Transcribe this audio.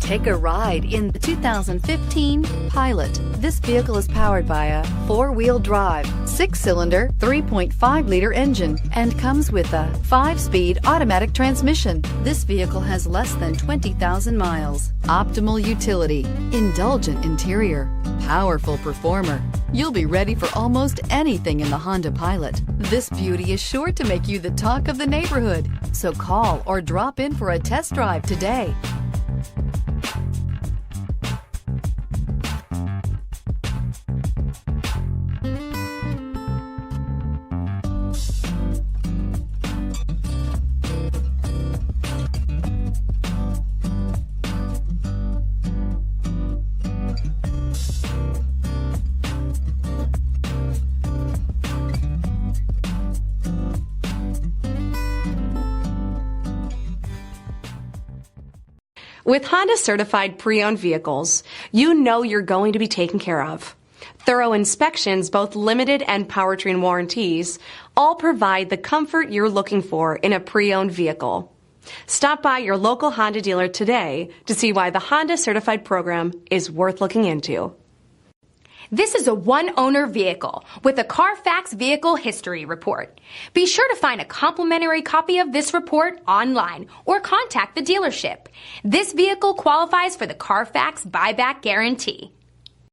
Take a ride in the 2015 Pilot. This vehicle is powered by a 4-wheel drive, 6-cylinder, 3.5-liter engine and comes with a 5-speed automatic transmission. This vehicle has less than 20,000 miles. Optimal utility, indulgent interior, powerful performer. You'll be ready for almost anything in the Honda Pilot. This beauty is sure to make you the talk of the neighborhood. So call or drop in for a test drive today. With Honda certified pre-owned vehicles, you know you're going to be taken care of. Thorough inspections, both limited and powertrain warranties, all provide the comfort you're looking for in a pre-owned vehicle. Stop by your local Honda dealer today to see why the Honda certified program is worth looking into. This is a one-owner vehicle with a CARFAX Vehicle History Report. Be sure to find a complimentary copy of this report online or contact the dealership. This vehicle qualifies for the CARFAX Buyback Guarantee.